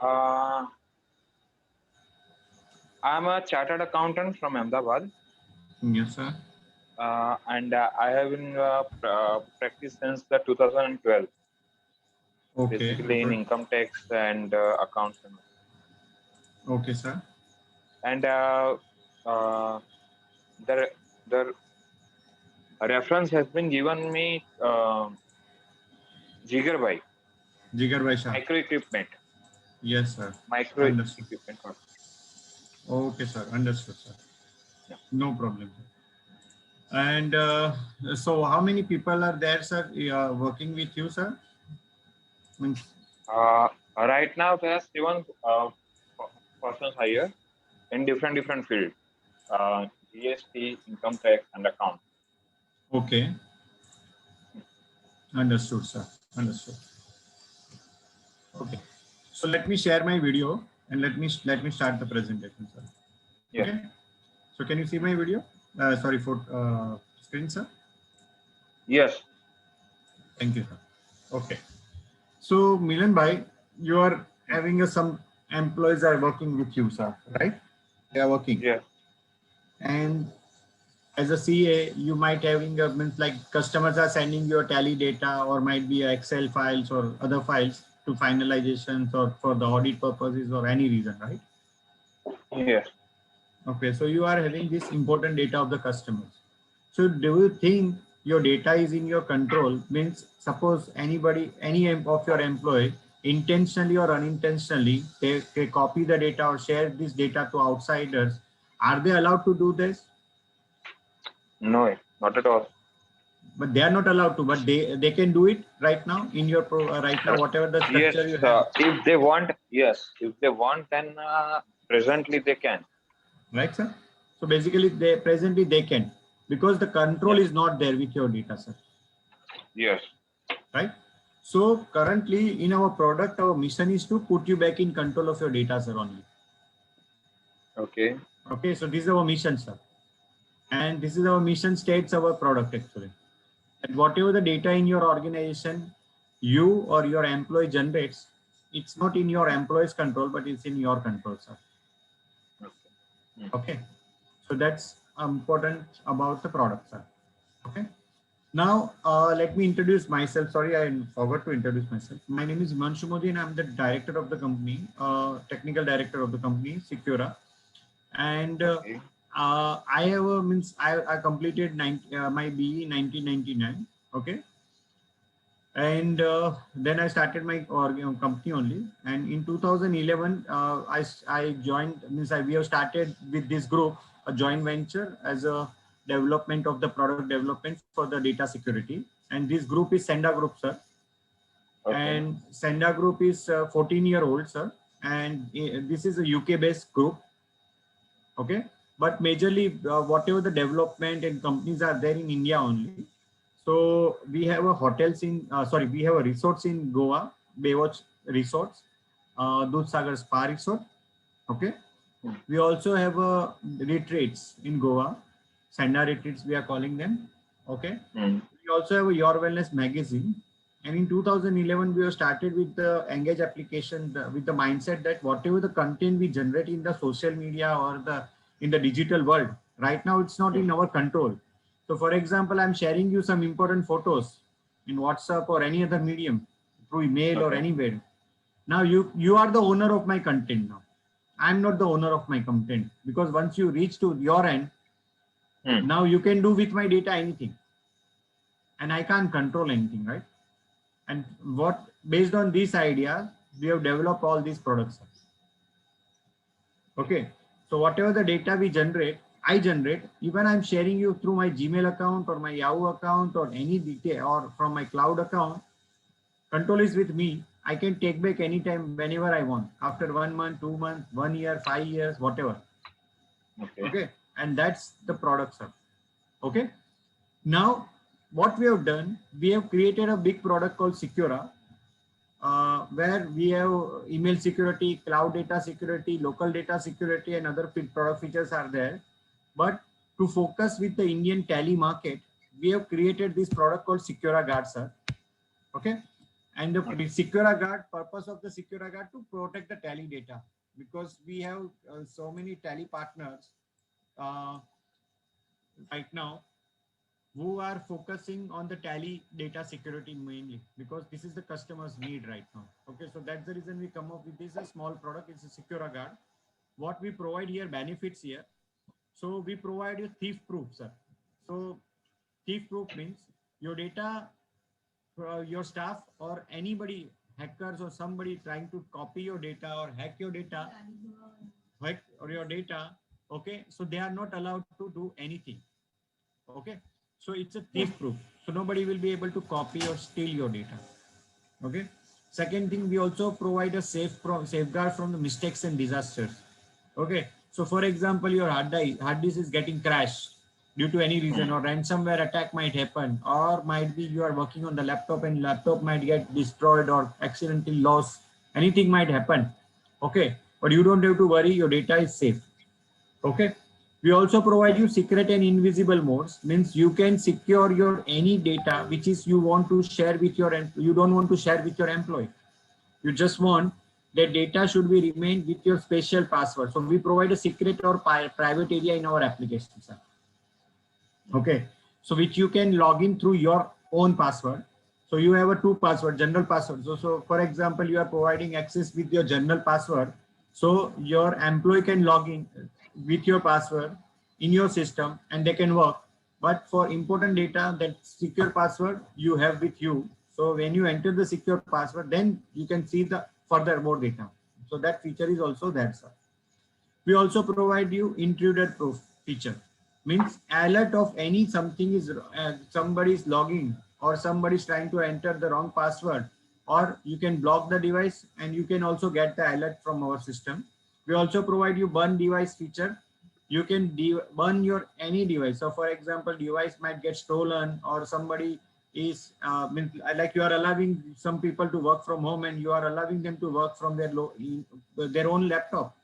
Uh, I'm a chartered accountant from Ahmedabad, Yes, sir. and I have been practice since the 2012, Okay. basically in Good. income tax and accounts. Okay, sir. And uh, the the reference has been given me Jigar Bhai, Jigar Bhai Shah. micro equipment, Yes, sir. micro Understood. equipment. Okay, sir. Understood, sir. Yeah. No problem, sir. And so, how many people are there, sir, working with you, sir? Means, Right now, there are seven persons here in different fields. GST, income tax, and account. okay. Understood, sir. Understood. Okay. So let me share my video and let me start the presentation, sir. Yeah. Okay. So can you see my video? Sorry for screen, sir. Yes. Thank you, sir. Okay. So Milan bhai, you are having some employees are working with you, sir, right? They are working. Yeah. And as a CA, you might having a means like customers are sending your tally data or might be Excel files or other files to finalizations or for the audit purposes or any reason, right? Yes. Okay, so you are having this important data of the customers. So do you think your data is in your control? Means suppose anybody, any of your employee intentionally or unintentionally, they copy the data or share this data to outsiders. Are they allowed to do this? No, not at all. But they are not allowed to, but they can do it right now in your right now, whatever the Yes. structure you have. If they want, yes. If they want, then presently they can. Right, sir? So basically they presently they can, because the control Yeah. is not there with your data, sir. Yes. Right? So currently in our product, our mission is to put you back in control of your data, sir, only. Okay. Okay, so this is our mission, sir. And this is our mission states our product actually. And whatever the data in your organization, you or your employee generates, it's not in your employee's control, but it's in your control, sir. Okay. Mm. Okay. So that's important about the product, sir. Okay. Now, let me introduce myself. Sorry, I forgot to introduce myself. My name is Himanshu Modi and I'm the director of the company, technical director of the company, Secura. And Okay. I have means I completed my BE in 1999. Okay. And then I started my company only. And in 2011, I joined, means we have started with this group, a joint venture as a development of the product development for the data security. And this group is Senda Group, sir. Okay. And Senda Group is 14-year-old, sir. And this is a UK-based group. Okay. But majorly, whatever the development and companies are there in India only. So we have a hotels in, we have a resorts in Goa, Baywatch Resorts, Dudhsagar Spa Resort. Okay. Mm. We also have retreats in Goa, Sanda retreats we are calling them. Okay. Mm. We also have a Your Wellness magazine. And in 2011, we have started with the Engage application with the mindset that whatever the content we generate in the social media or in the digital world, right now it's not in our control. So for example, I'm sharing you some important photos in WhatsApp or any other medium through email or Okay. anywhere. Now you are the owner of my content now. I'm not the owner of my content, because once you reach to your end, Mm. now you can do with my data anything. And I can't control anything, right? And what, based on this idea, we have developed all these products. Okay. So whatever the data we generate, I generate, even I'm sharing you through my Gmail account or my Yahoo account or any detail or from my cloud account, control is with me. I can take back anytime, whenever I want, after 1 month, 2 months, 1 year, 5 years, whatever. Okay. Okay. And that's the product, sir. Okay. Now, what we have done, we have created a big product called Secura, where we have email security, cloud data security, local data security, and other product features are there. But to focus with the Indian tally market, we have created this product called Secura Guard, sir. Okay. And the SecuraGuard, purpose of the SecuraGuard to protect the Tally data, because we have so many Tally partners right now who are focusing on the Tally data security mainly, because this is the customer's need right now. Okay, so that's the reason we come up with this a small product. It's a SecuraGuard. What we provide here, benefits here. So we provide you thief proof, sir. So thief proof means your data, your staff or anybody, hackers or somebody trying to copy your data or hack your data, okay, so they are not allowed to do anything. Okay, so it's a thief proof, so nobody will be able to copy or steal your data. Okay, second thing, we also provide a safeguard from the mistakes and disasters. Okay, so for example, your hard disk is getting crashed due to any reason, or ransomware attack might happen, or might be you are working on the laptop and laptop might get destroyed or accidentally lost. Anything might happen. Okay, but you don't have to worry, your data is safe. Okay, we also provide you secret and invisible modes, means you can secure your any data which is you want to share with your, you don't want to share with your employee. You just want that data should be remain with your special password. So we provide a secret or private area in our application, sir. Okay, so which you can log in through your own password. So you have a two password, general password. So for example, you are providing access with your general password. So your employee can log in with your password in your system and they can work. But for important data, that secure password you have with you. So when you enter the secure password, then you can see the further more data. So that feature is also there, sir. We also provide you intruder proof feature, means alert of any something is somebody is logging or somebody is trying to enter the wrong password, or you can block the device and you can also get the alert from our system. We also provide you burn device feature. You can burn your any device. So for example, device might get stolen, or somebody is like you are allowing some people to work from home and you are allowing them to work from their own laptop.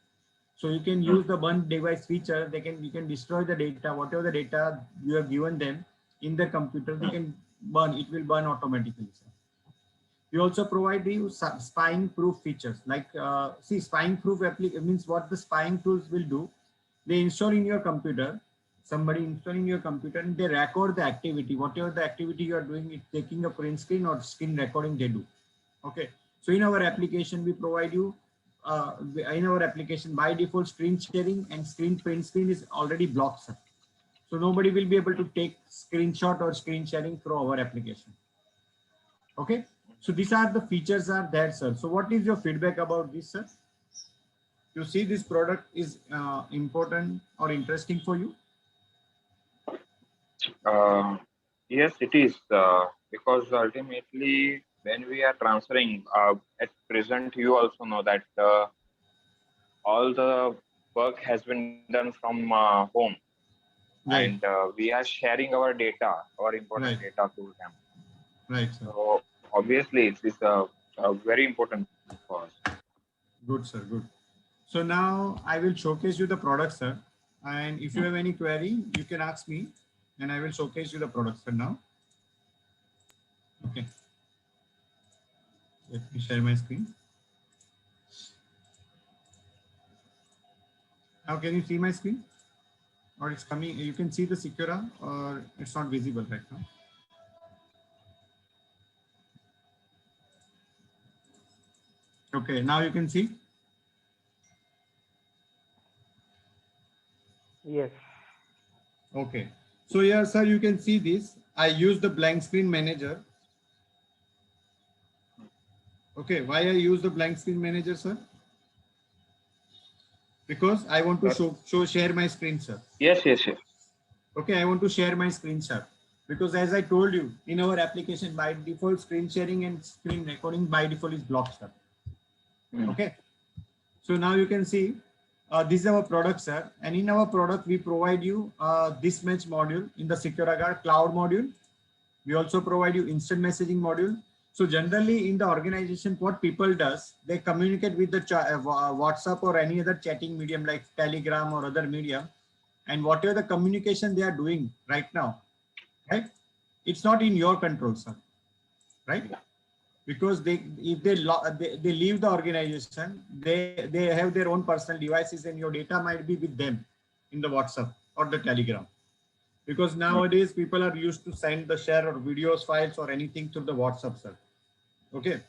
So you can use the burn device feature. You can destroy the data, whatever the data you have given them in the computer, they can burn. It will burn automatically, sir. We also provide you spying proof features. Like see, spying proof application means what the spying tools will do. They install in your computer. Somebody installing your computer and they record the activity. Whatever the activity you are doing, it's taking a print screen or screen recording they do. Okay. So in our application, we provide you in our application by default screen sharing and print screen is already blocked, sir. So nobody will be able to take screenshot or screen sharing through our application. Okay. So these are the features are there, sir. So what is your feedback about this, sir? You see this product is important or interesting for you? Yes, it is, because ultimately when we are transferring at present, you also know that all the work has been done from home, Right. and we are sharing our data, our important Right. data to them. Right, sir. So obviously it is a very important for us. Good, sir. Good. So now I will showcase you the product, sir. And if you have any query, you can ask me and I will showcase you the product, sir, now. Okay. Let me share my screen. Now, can you see my screen? Or it's coming, you can see the Secura or it's not visible right now. Okay, now you can see. Yes. Okay. So here, sir, you can see this. I use the blank screen manager. Okay, why I use the blank screen manager, sir? Because I want to share my screen, sir. Yes. Okay, I want to share my screen, sir. Because as I told you, in our application by default, screen sharing and screen recording by default is blocked, sir. Okay. So now you can see this is our product, sir. And in our product, we provide you this match module in the SecuraGuard cloud module. We also provide you instant messaging module. So generally in the organization, what people does, they communicate with the WhatsApp or any other chatting medium like Telegram or other medium. And whatever the communication they are doing right now, right? It's not in your control, sir, right? because if they leave the organization, they have their own personal devices and your data might be with them in the WhatsApp or the Telegram. Because nowadays people are used to send the share or videos, files or anything through the WhatsApp, sir. Okay.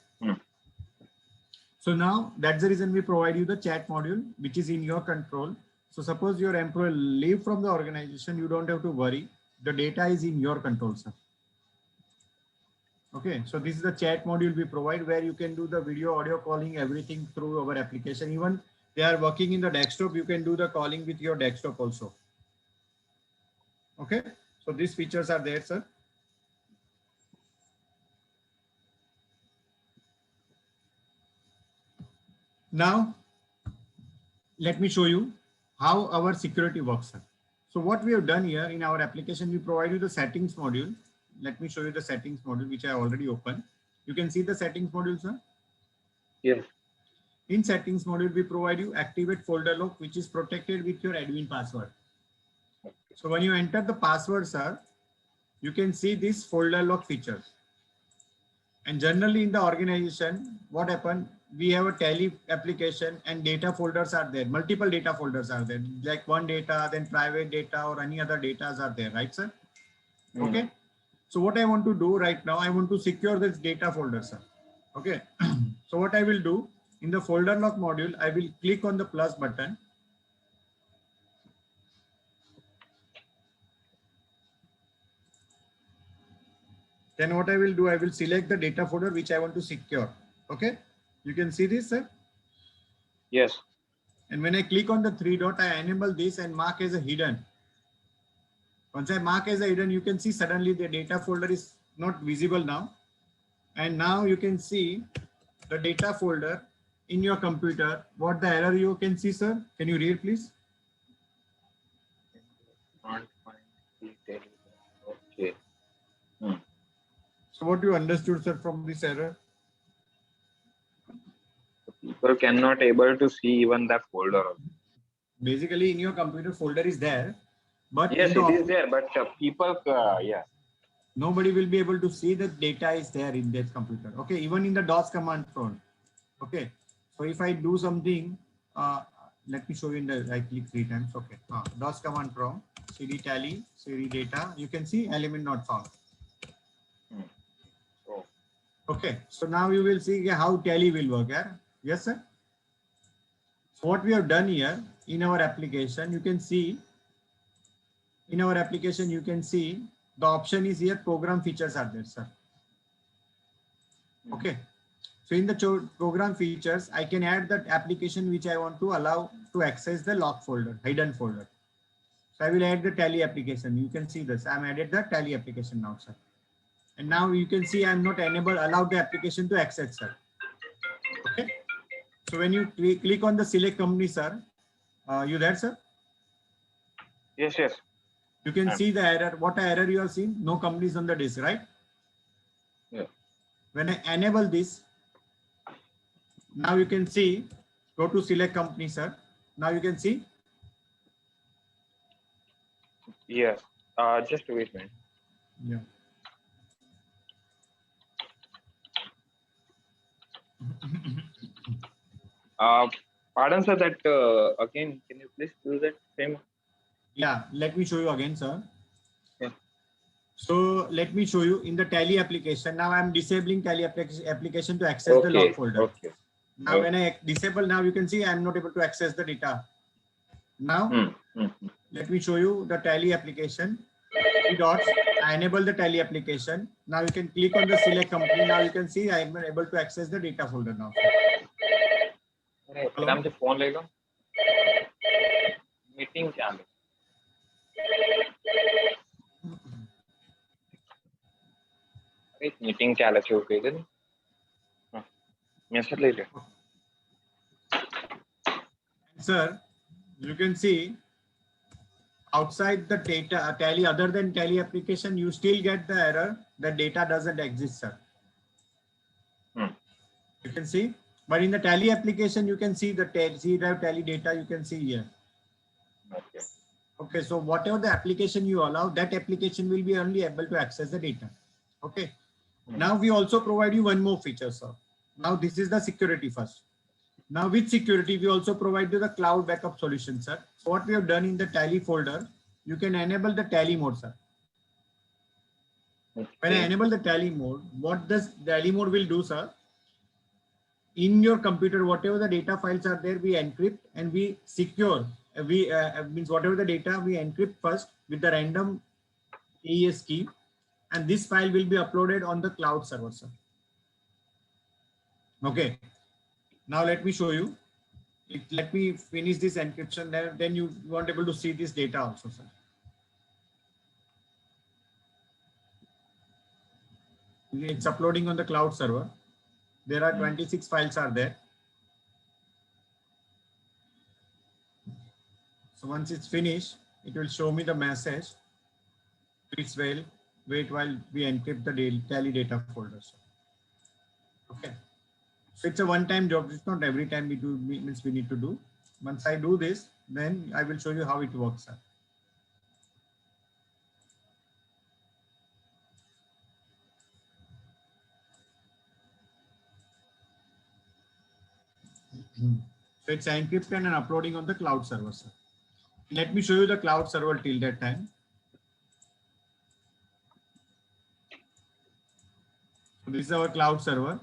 So now that's the reason we provide you the chat module, which is in your control. So suppose your employee leave from the organization, you don't have to worry. The data is in your control, sir. Okay, so this is the chat module we provide where you can do the video, audio calling, everything through our application. Even they are working in the desktop, you can do the calling with your desktop also. Okay, so these features are there, sir. Now, let me show you how our security works, sir. So what we have done here in our application, we provide you the settings module. Let me show you the settings module, which I already opened. You can see the settings module, sir. Yes. In settings module, we provide you activate folder lock, which is protected with your admin password. So when you enter the password, sir, you can see this folder lock features. And generally in the organization, what happened? We have a Tally application and data folders are there. Multiple data folders are there, like one data, then private data or any other data are there, right, sir? Okay. So what I want to do right now, I want to secure this data folder, sir. Okay. So what I will do in the folder lock module, I will click on the plus button. Then what I will do, I will select the data folder which I want to secure. Okay. You can see this, sir. Yes. And when I click on the three dot, I enable this and mark as a hidden. Once I mark as a hidden, you can see suddenly the data folder is not visible now. And now you can see the data folder in your computer. What the error you can see, sir? Can you read, please? Can't find detail. Okay. So what you understood, sir, from this error? People cannot able to see even that folder. Basically, in your computer, folder is there, but yes, it is there. But people, yeah, nobody will be able to see that data is there in that computer. Okay, even in the DOS command prompt. Okay, so if I do something, let me show you in the, I click 3 times. Okay, DOS command prompt, cd tally, cd data. You can see element not found. Oh. Okay, so now you will see how tally will work. Yeah? Yes, sir. So what we have done here in our application, you can see in our application, you can see the option is here, program features are there, sir. Okay. So in the program features, I can add that application which I want to allow to access the lock folder, hidden folder. So I will add the Tally application. You can see this. I'm added the Tally application now, sir. And now you can see I'm not allowed the application to access, sir. Okay. So when you click on the select company, sir, you there, sir? Yes, yes. You can see the error. What error you have seen? No companies on the disk, right? Yeah. When I enable this, now you can see, go to select company, sir. Now you can see. Yes. Just wait a minute. Yeah. Pardon, sir, that again, can you please do that same? Yeah, let me show you again, sir. Yeah. So let me show you in the Tally application. Now I'm disabling Tally application to access the log folder. Okay. Now when I disable, now you can see I'm not able to access the data. Now let me show you the Tally application. 3 dots. I enable the Tally application. Now you can click on the select company. Now you can see I'm able to access the data folder now. Hello? phone ले लो. Meeting चालू. एक meeting चालू है okay दिन. Message ले ले. Sir, you can see outside the data Tally, other than Tally application, you still get the error that data doesn't exist, sir. You can see, but in the Tally application, you can see the Tally data. You can see here. Okay. Okay, so whatever the application you allow, that application will be only able to access the data. Okay. Now we also provide you one more feature, sir. Now this is the security first. Now with security, we also provide you the cloud backup solution, sir. So what we have done in the Tally folder, you can enable the Tally mode, sir. When I Okay. enable the Tally mode, what does Tally mode will do, sir? In your computer, whatever the data files are there, we encrypt and we secure. We means whatever the data we encrypt first with the random AES key, and this file will be uploaded on the cloud server, sir. Okay. Now let me show you. Let me finish this encryption. Then you won't able to see this data also, sir. It's uploading on the cloud server. There are 26 files are there. So once it's finished, it will show me the message. Please wait while we encrypt the Tally data folder. Okay. So it's a one-time job. It's not every time we do, means we need to do. Once I do this, then I will show you how it works, sir. So it's encrypted and uploading on the cloud server, sir. Let me show you the cloud server till that time. So this is our cloud server.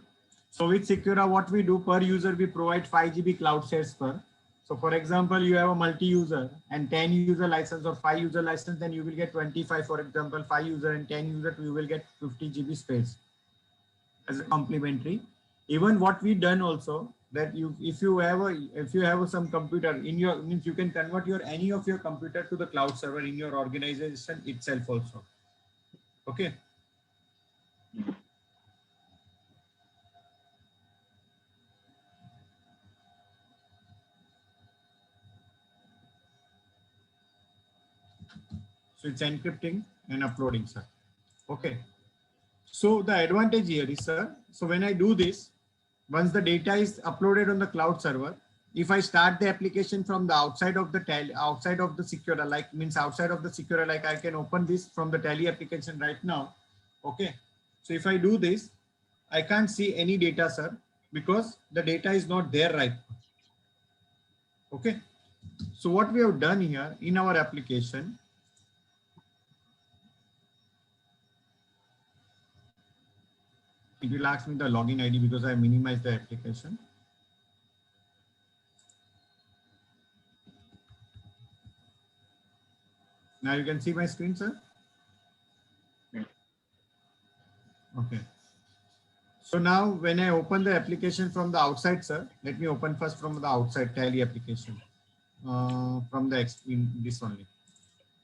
So with Secura, what we do per user, we provide 5 GB cloud shares per. So for example, you have a multi-user and 10 user license or 5 user license, then you will get 25, for example, 5 user and 10 user, you will get 50 GB space as a complimentary. Even what we done also, that if you have some computer in your, means you can convert any of your computer to the cloud server in your organization itself also. Okay. So it's encrypting and uploading, sir. Okay. So the advantage here is, sir, so when I do this, once the data is uploaded on the cloud server, if I start the application from the outside of the Tally, outside of the Secura, like means outside of the Secura, like I can open this from the Tally application right now. Okay. So if I do this, I can't see any data, sir, because the data is not there right now. Okay. So what we have done here in our application, it will ask me the login ID because I minimized the application. Now you can see my screen, sir. Okay. So now when I open the application from the outside, sir, let me open first from the outside Tally application from the this only.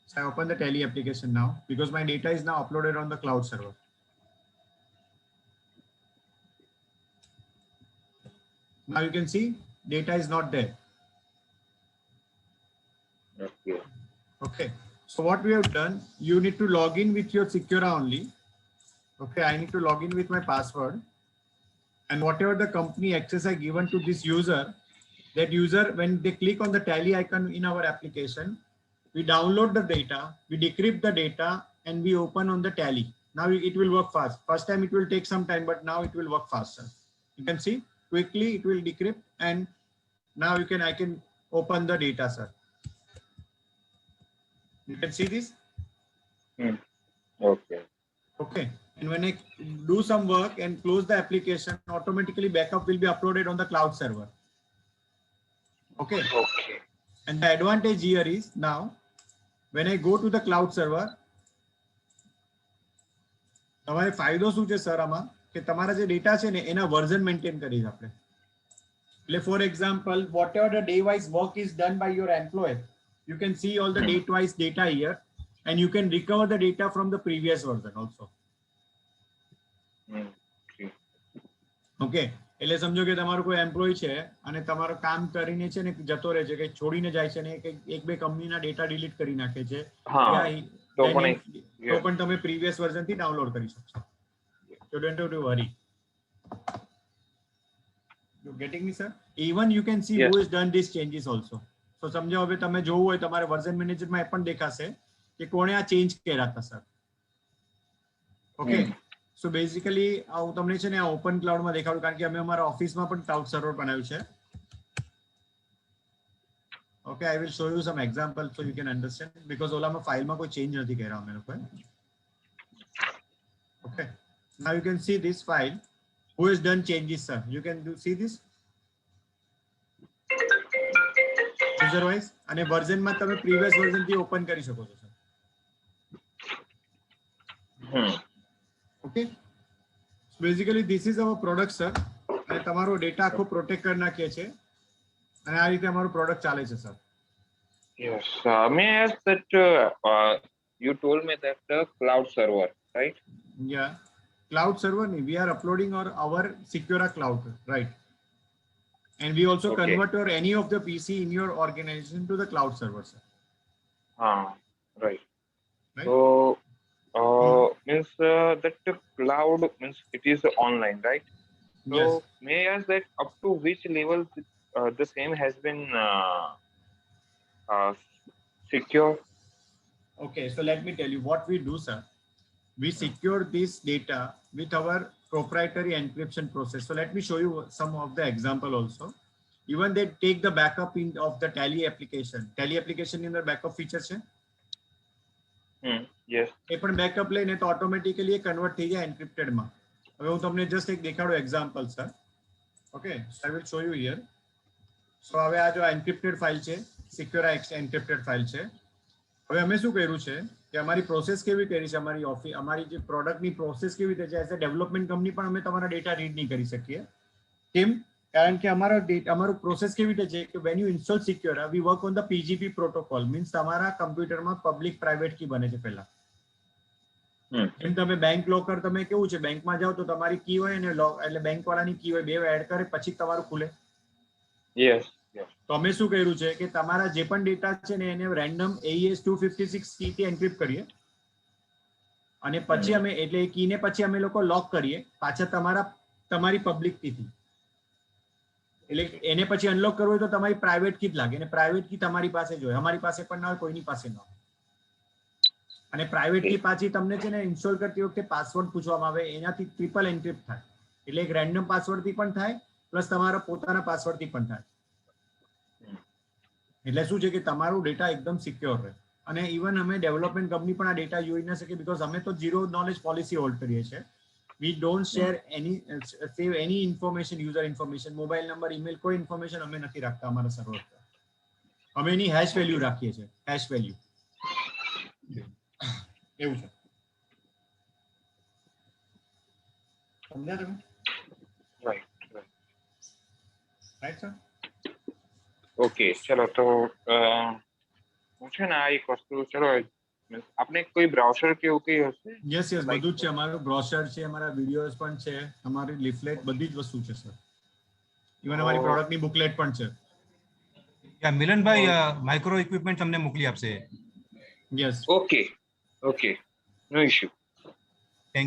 So I open the Tally application now because my data is now uploaded on the cloud server. Now you can see data is not there. Okay. Okay. So what we have done, you need to log in with your Secura only. Okay. I need to log in with my password. And whatever the company access I given to this user, that user, when they click on the Tally icon in our application, we download the data, we decrypt the data, and we open on the Tally. Now it will work fast. First time it will take some time, but now it will work faster. You can see quickly it will decrypt, and now I can open the data, sir. You can see this. Okay. Okay. And when I do some work and close the application, automatically backup will be uploaded on the cloud server. Okay. Okay. And the advantage here is now, when I go to the cloud server, તમારે ફાયદો શું છે sir આમાં કે તમારા જે data છે ને એના વર્ઝન મેન્ટેન કરી આપણે. એટલે for example, whatever the day wise work is done by your employee, you can see all the date wise data here, and you can recover the data from the previous version also. Okay. એટલે સમજો કે તમારો કોઈ employ છે અને તમારો કામ કરીને છે ને જતો રહે છે, કે છોડીને જાય છે ને એક બે કંપનીના ડેટા ડિલીટ કરી નાખે છે, તો પણ તમે પ્રીવિયસ વર્ઝન થી ડાઉનલોડ કરી શકશો. You don't have to worry. You getting me, sir? Even you can see who has done these changes also. So સમજો હવે તમે જોવું હોય તમારે વર્ઝન મેનેજર માં એ પણ દેખાશે કે કોણે આ ચેન્જ કર્યા હતા, સર. Okay. સો બેઝિકલી હું તમને છે ને ઓપન ક્લાઉડમાં દેખાડું કારણ કે અમે અમારા ઓફિસમાં પણ ક્લાઉડ સર્વર બનાવ્યું છે. Okay, I will show you some example so you can understand because ઓલામાં ફાઇલમાં કોઈ ચેન્જ નથી કર્યા અમે લોકોએ. Okay, now you can see this file who has done changes, sir. You can see this user wise અને version માં તમે પ્રીવિયસ વર્ઝન થી ઓપન કરી શકો છો sir. Okay, basically this is our product sir અને તમારો ડેટા આખો પ્રોટેક્ટ કરી નાખીએ છે અને આ રીતે અમારું પ્રોડક્ટ ચાલે છે sir. Yes, may I ask that you told me that the cloud server, right? Yeah, cloud server we are uploading our Secura cloud, right? And we also Okay. convert your any of the PC in your organization to the cloud server, sir. Right. Right? So means that the cloud means it is online, right? So Yes. may I ask that up to which level the same has been secure? Okay, so let me tell you what we do, sir. We secure this data with our proprietary encryption process. So let me show you some of the example also. Even they take the backup of the Tally application. Tally application in the backup features છે. Yes. એ પણ backup લઈને તો automatically એ convert થઈ જાય encrypted માં. હવે હું તમને જસ્ટ એક દેખાડું example sir. Okay, I will show you here. So હવે આ જો એન્ક્રિપ્ટેડ ફાઇલ છે, સિક્યોર એન્ક્રિપ્ટેડ ફાઇલ છે. હવે અમે શું કર્યું છે કે અમારી પ્રોસેસ કેવી કરી છે, અમારી જે પ્રોડક્ટની પ્રોસેસ કેવી રીતે છે, એઝ અ ડેવલપમેન્ટ કંપની પણ અમે તમારા ડેટા રીડ નહીં કરી શકીએ. કેમ? કારણ કે અમારું પ્રોસેસ કેવી રીતે છે કે when you install secure V work on the PGP protocol means તમારા કમ્પ્યુટરમાં પબ્લિક પ્રાઇવેટ કી બને છે પહેલા. જેમ તમે બેંક લોકર તમે કેવું છે બેંકમાં જાઓ તો તમારી કી હોય ને એટલે બેંક વાળાની કી હોય, બે એડ કરે પછી તમારું ખુલે. Yes. તો અમે શું કર્યું છે કે તમારા જે પણ ડેટા છે ને એને રેન્ડમ AES 256 કી થી એન્ક્રિપ્ટ કરીએ અને પછી અમે એટલે એ કીને પછી અમે લોકો લોક કરીએ પાછા તમારી પબ્લિક કીથી. એટલે એને પછી અનલોક કરવું હોય તો તમારી પ્રાઇવેટ કી જ લાગે અને પ્રાઇવેટ કી તમારી પાસે જ હોય, અમારી પાસે પણ ના હોય, કોઈની પાસે ન હોય. અને પ્રાઇવેટ કી પાછી તમને છે ને ઇન્સ્ટોલ કરતી વખતે પાસવર્ડ પૂછવામાં આવે, એનાથી ટ્રિપલ એન્ક્રિપ્ટ થાય. એટલે એક રેન્ડમ પાસવર્ડ થી પણ થાય પ્લસ તમારા પોતાના પાસવર્ડ થી પણ થાય. એટલે શું છે કે તમારું ડેટા એકદમ સિક્યોર રહે. અને ઇવન અમે ડેવલપમેન્ટ કંપની પણ આ ડેટા જોઈ ન શકે બીકોઝ અમે તો ઝીરો નોલેજ પોલિસી હોલ્ડ કરીએ છીએ. We don't share save any information, user information, mobile number, email, કોઈ ઇન્ફોર્મેશન અમે નથી રાખતા અમારા સર્વર પર. અમે એની હેશ વેલ્યુ રાખીએ છીએ, હેશ વેલ્યુ. એવું છે. સમજ્યા તમે? Right sir? ઓકે, ચલો તો હું છે ને આ એક વસ્તુ ચલો આપણે કોઈ બ્રાઉઝર કે એવું કઈ હશે? યસ બધું જ છે. અમારું બ્રોશર છે, અમારા વિડીયોઝ પણ છે, અમારી લિફલેટ બધી જ વસ્તુ છે સર. ઇવન અમારી પ્રોડક્ટની બુકલેટ પણ છે. મિલનભાઈ માઇક્રો ઇક્વિપમેન્ટ તમને મોકલી આપશે. યસ. ઓકે, નો ઇશ્યુ.